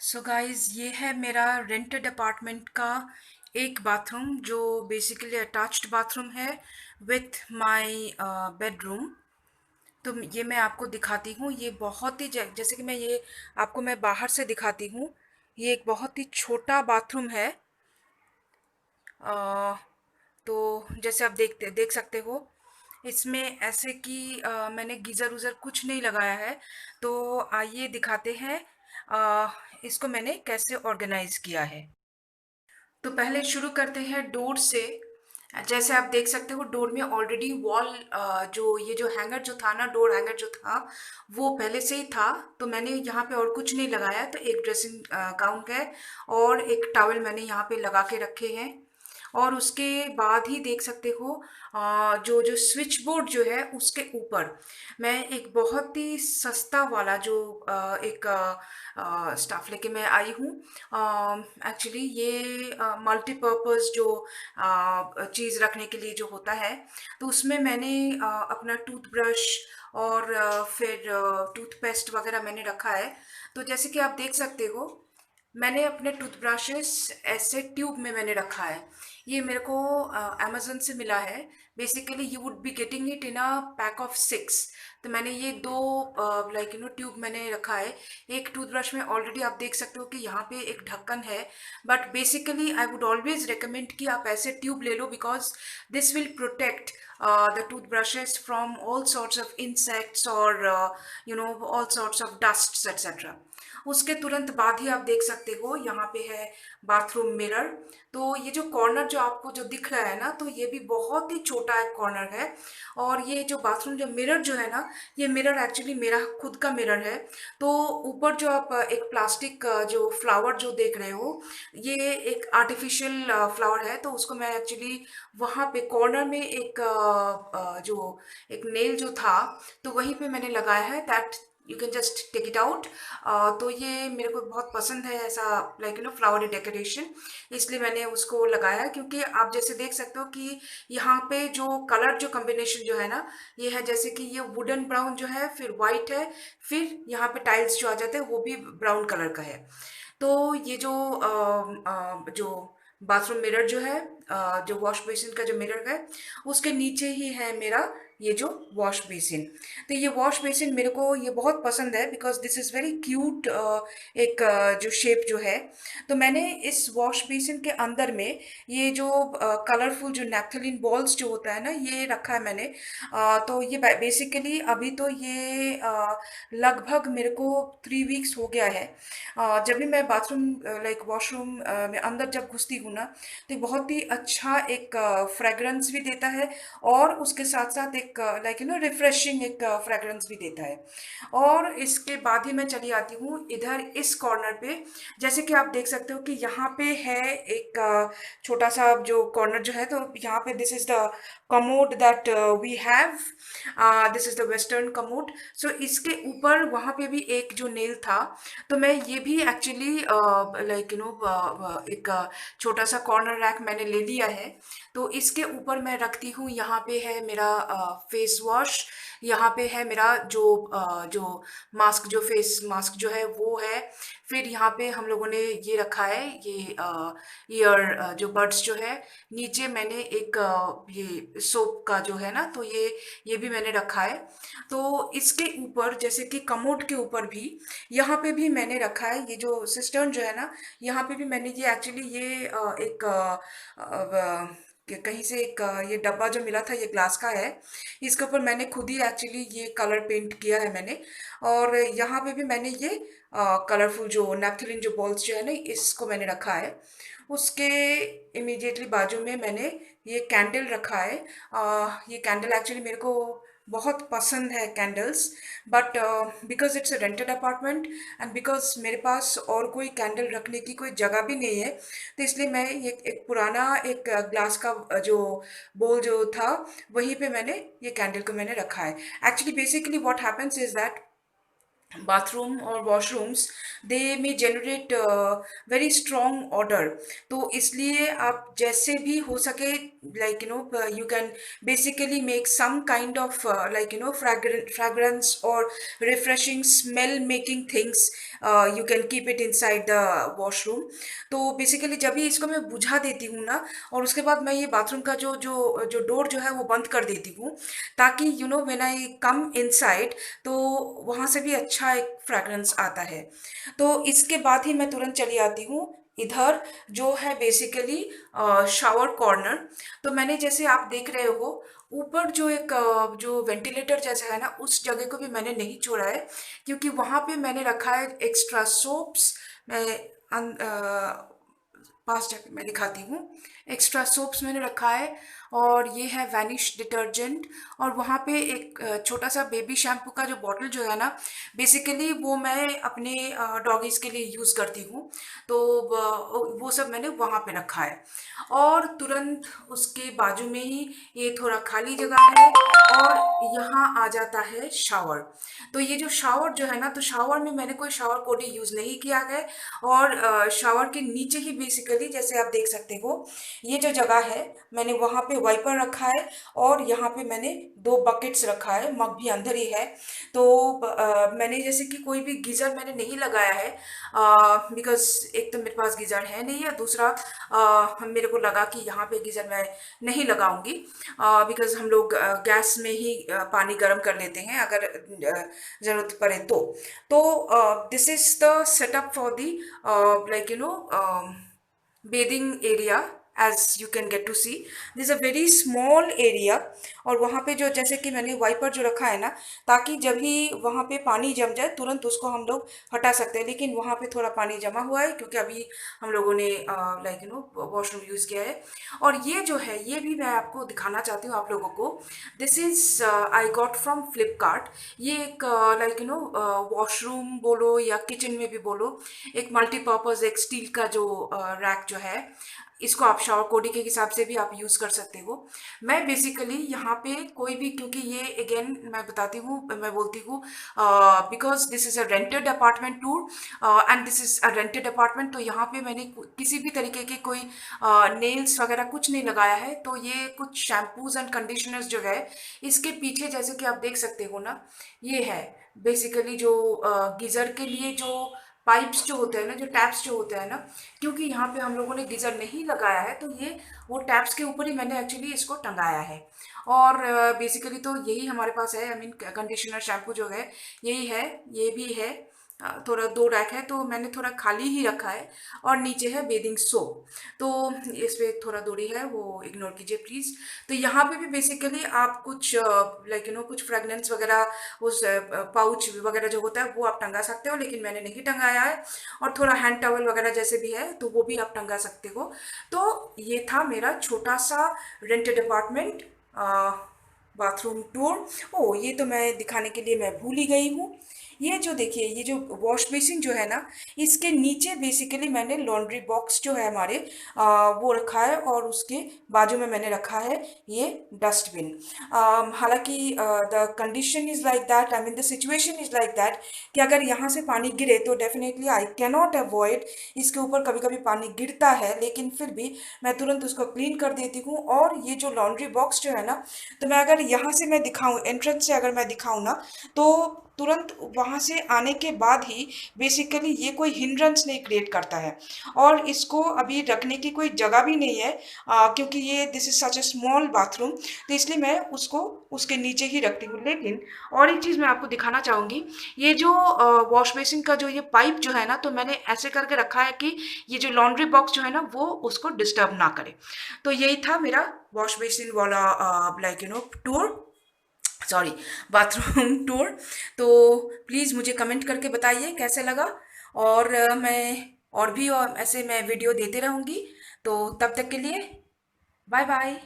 So guys, ये है मेरा रेंटेड अपार्टमेंट का एक बाथरूम जो बेसिकली अटैच्ड बाथरूम है विथ माय बेडरूम। तो ये मैं आपको दिखाती हूँ। ये बहुत ही जैसे कि मैं बाहर से दिखाती हूँ। ये एक बहुत ही छोटा बाथरूम है। अ, तो जैसे आप देख सकते हो, इसमें ऐसे कि मैंने गीज़र उज़र कुछ नहीं लगाया है। तो आइए दिखाते हैं अ, इसको मैंने कैसे ऑर्गेनाइज किया है। तो पहले शुरू करते हैं डोर से। जैसे आप देख सकते हो, डोर में ऑलरेडी वॉल जो ये जो हैंगर जो था ना, डोर हैंगर जो था वो पहले से ही था। तो मैंने यहाँ पे और कुछ नहीं लगाया। तो एक ड्रेसिंग गाउन है और एक टॉवल मैंने यहाँ पे लगा के रखे हैं। और उसके बाद ही देख सकते हो, जो जो स्विच बोर्ड जो है उसके ऊपर मैं एक बहुत ही सस्ता वाला जो एक स्टाफ लेके मैं आई हूँ। एक्चुअली ये मल्टीपर्पज़ जो चीज़ रखने के लिए जो होता है, तो उसमें मैंने अपना टूथब्रश और फिर टूथपेस्ट वगैरह मैंने रखा है। तो जैसे कि आप देख सकते हो, मैंने अपने टूथब्रशेस ऐसे ट्यूब में मैंने रखा है। ये मेरे को अमेज़न से मिला है। Basically you would be getting it in a pack of 6। तो मैंने ये दो ट्यूब मैंने रखा है। एक टूथब्रश में ऑलरेडी आप देख सकते हो कि यहाँ पे एक ढक्कन है। But basically I would always recommend कि आप ऐसे ट्यूब ले लो, because this will protect the toothbrushes from all sorts of insects or all sorts of dusts etc. उसके तुरंत बाद ही आप देख सकते हो यहाँ पे है बाथरूम मिरर। तो ये जो कॉर्नर जो आपको जो दिख रहा है ना, तो ये भी बहुत ही छोटा एक कॉर्नर है। और ये जो बाथरूम जो मिरर जो है ना, ये मिरर एक्चुअली मेरा खुद का मिरर है। तो ऊपर जो आप एक प्लास्टिक जो फ्लावर जो देख रहे हो, ये एक आर्टिफिशियल फ्लावर है। तो उसको मैं एक्चुअली वहाँ पे कॉर्नर में एक जो एक नेल जो था, तो वहीं पे मैंने लगाया है। That you can just take it out. तो ये मेरे को बहुत पसंद है ऐसा फ्लावर डेकोरेशन, इसलिए मैंने उसको लगाया। क्योंकि आप जैसे देख सकते हो कि यहाँ पे जो कलर जो कॉम्बिनेशन जो है ना, ये है जैसे कि ये वुडन ब्राउन जो है, फिर वाइट है, फिर यहाँ पे टाइल्स जो आ जाते हैं वो भी ब्राउन कलर का है। तो ये जो बाथरूम मिरर जो है, जो वॉश बेसिन का जो मिरर है, उसके नीचे ही है मेरा ये जो वॉश बेसिन। तो ये वॉश बेसिन मेरे को ये बहुत पसंद है, because this is very cute. एक जो शेप जो है, तो मैंने इस वॉश बेसिन के अंदर में ये जो कलरफुल जो नैप्थलीन बॉल्स जो होता है ना, ये रखा है मैंने। तो ये बेसिकली अभी तो ये लगभग मेरे को 3 वीक्स हो गया है। जब भी मैं बाथरूम वॉशरूम में अंदर जब घुसती हूँ ना, तो बहुत ही अच्छा एक फ्रेगरेंस भी देता है। और उसके साथ साथ एक रिफ्रेशिंग एक फ्रेगरेंस भी देता है। और इसके बाद ही मैं चली आती हूँ इधर इस कॉर्नर पे। जैसे कि आप देख सकते हो कि यहाँ पे है एक छोटा सा जो कॉर्नर जो है, तो यहाँ पे this is the commode that we have. This is the western commode. So इसके ऊपर वहाँ पे भी एक जो नेल था, तो मैं ये भी एक्चुअली एक छोटा सा कॉर्नर रैक मैंने ले लिया है। तो इसके ऊपर मैं रखती हूँ। यहाँ पे है मेरा फेस वॉश। यहाँ पे है मेरा जो मास्क, जो फेस मास्क जो है वो है। फिर यहाँ पे हम लोगों ने ये रखा है, ये ईयर जो बड्स जो है। नीचे मैंने एक ये सोप का जो है ना, तो ये भी मैंने रखा है। तो इसके ऊपर जैसे कि कमोड के ऊपर भी, यहाँ पे भी मैंने रखा है ये जो सिस्टर्न जो है ना, यहाँ पे भी मैंने ये एक्चुअली ये एक कहीं से एक ये डब्बा जो मिला था, ये ग्लास का है। इसके ऊपर मैंने खुद ही एक्चुअली ये कलर पेंट किया है मैंने। और यहाँ पे भी मैंने ये कलरफुल जो नैप्थलीन जो बॉल्स जो है ना, इसको मैंने रखा है। उसके इमीडिएटली बाजू में मैंने ये कैंडल रखा है। ये कैंडल एक्चुअली मेरे को बहुत पसंद है candles. But because it's a rented apartment and because मेरे पास और कोई कैंडल रखने की कोई जगह भी नहीं है, तो इसलिए मैं ये एक पुराना एक ग्लास का जो बोल जो था, वहीं पे मैंने ये कैंडल को मैंने रखा है। Actually basically what happens is that bathroom और वॉशरूम्स, दे में जनरेट वेरी स्ट्रॉन्ग ऑर्डर। तो इसलिए आप जैसे भी हो सके, you can basically make some kind of fragrance और refreshing smell making things you can keep it inside the washroom. तो बेसिकली जब भी इसको मैं बुझा देती हूँ ना, और उसके बाद मैं ये बाथरूम का जो जो जो डोर जो है वो बंद कर देती हूँ, ताकि you know when I come inside तो वहाँ से भी अच्छा एक फ्रेगरेंस आता है। तो इसके बाद ही मैं तुरंत चली आती हूँ इधर, जो है बेसिकली शावर कॉर्नर। तो मैंने, जैसे आप देख रहे हो, ऊपर जो एक जो वेंटिलेटर जैसा है ना, उस जगह को भी मैंने नहीं छोड़ा है, क्योंकि वहाँ पे मैंने रखा है एक्स्ट्रा सोप्स। मैं पास जाके मैं दिखाती हूँ। एक्स्ट्रा सोप्स मैंने रखा है, और ये है वैनिश डिटर्जेंट। और वहाँ पे एक छोटा सा बेबी शैम्पू का जो बॉटल जो है ना, बेसिकली वो मैं अपने डॉगीज के लिए यूज़ करती हूँ। तो वो सब मैंने वहाँ पे रखा है। और तुरंत उसके बाजू में ही ये थोड़ा खाली जगह है, और यहाँ आ जाता है शावर। तो ये जो शावर जो है ना, तो शावर में मैंने कोई शावर कोडी यूज़ नहीं किया है। और शावर के नीचे ही बेसिकली, जैसे आप देख सकते हो, ये जो जगह है, मैंने वहाँ पे वाइपर रखा है, और यहाँ पे मैंने दो बकेट्स रखा है, मग भी अंदर ही है। तो मैंने जैसे कि कोई भी गीज़र मैंने नहीं लगाया है, बिकॉज एक तो मेरे पास गीज़र है नहीं है, दूसरा मेरे को लगा कि यहाँ पे गीज़र मैं नहीं लगाऊंगी, बिकॉज हम लोग गैस में ही पानी गर्म कर लेते हैं अगर ज़रूरत पड़े तो this is the setup for the like bathing area. As you can get to see, this is a very small area। और वहाँ पे जो, जैसे कि मैंने वाइपर जो रखा है ना, ताकि जब भी वहाँ पे पानी जम जाए तुरंत उसको हम लोग हटा सकते हैं। लेकिन वहाँ पे थोड़ा पानी जमा हुआ है, क्योंकि अभी हम लोगों ने वॉशरूम यूज़ किया है। और ये जो है, ये भी मैं आपको दिखाना चाहती हूँ आप लोगों को। This is I got from Flipkart. ये एक वॉशरूम बोलो या किचन में भी बोलो, एक मल्टीपर्पज़ एक स्टील का जो रैक जो है, इसको आप शावर कोडी के हिसाब से भी आप यूज़ कर सकते हो। मैं बेसिकली यहाँ पे कोई भी, क्योंकि ये अगेन मैं बताती हूँ, मैं बोलती हूँ, because this is a rented apartment tour and this is a rented apartment. तो यहाँ पे मैंने किसी भी तरीके के कोई नेल्स वगैरह कुछ नहीं लगाया है। तो ये कुछ शैम्पूज एंड कंडीशनर्स जो है, इसके पीछे जैसे कि आप देख सकते हो ना, ये है बेसिकली जो गीज़र के लिए जो पाइप्स जो होते हैं ना, जो टैप्स जो होते हैं ना, क्योंकि यहाँ पे हम लोगों ने गीज़र नहीं लगाया है, तो ये वो टैप्स के ऊपर ही मैंने एक्चुअली इसको टंगाया है। और बेसिकली तो यही हमारे पास है, आई मीन कंडीशनर शैम्पू जो है यही है, ये भी है। थोड़ा दो रैक है, तो मैंने थोड़ा खाली ही रखा है। और नीचे है बेदिंग सोप। तो इस पे थोड़ा दूरी है, वो इग्नोर कीजिए प्लीज़। तो यहाँ पे भी बेसिकली आप कुछ कुछ फ्रेगनेंस वगैरह, उस पाउच वगैरह जो होता है वो आप टंगा सकते हो, लेकिन मैंने नहीं टंगाया है। और थोड़ा हैंड टॉवल वगैरह जैसे भी है, तो वो भी आप टंगा सकते हो। तो ये था मेरा छोटा सा रेंटेड अपार्टमेंट बाथरूम टूर। ओ, ये तो मैं दिखाने के लिए मैं भूल ही गई हूँ। ये जो देखिए, ये जो वॉश बेसिन जो है ना, इसके नीचे बेसिकली मैंने लॉन्ड्री बॉक्स जो है हमारे, वो रखा है, और उसके बाजू में मैंने रखा है ये डस्टबिन। हालांकि the condition is like that, I mean the situation is like that, कि अगर यहाँ से पानी गिरे तो definitely I can not avoid, इसके ऊपर कभी कभी पानी गिरता है, लेकिन फिर भी मैं तुरंत उसको क्लीन कर देती हूँ। और ये जो लॉन्ड्री बॉक्स जो है ना, तो मैं अगर यहाँ से मैं दिखाऊँ, एंट्रेंस से अगर मैं दिखाऊँ ना, तो तुरंत वहाँ से आने के बाद ही बेसिकली ये कोई हिंड्रेंस नहीं क्रिएट करता है। और इसको अभी रखने की कोई जगह भी नहीं है, क्योंकि ये this is such A small bathroom, तो इसलिए मैं उसको उसके नीचे ही रखती हूँ। लेकिन और एक चीज़ मैं आपको दिखाना चाहूँगी, ये जो वॉश बेसिन का जो ये पाइप जो है ना, तो मैंने ऐसे करके रखा है कि ये जो लॉन्ड्री बॉक्स जो है ना, वो उसको डिस्टर्ब ना करे। तो यही था मेरा वॉश बेसिन वाला टूर, सॉरी, बाथरूम टूर। तो प्लीज़ मुझे कमेंट करके बताइए कैसे लगा। और मैं और भी ऐसे मैं वीडियो देते रहूँगी। तो तब तक के लिए बाय बाय।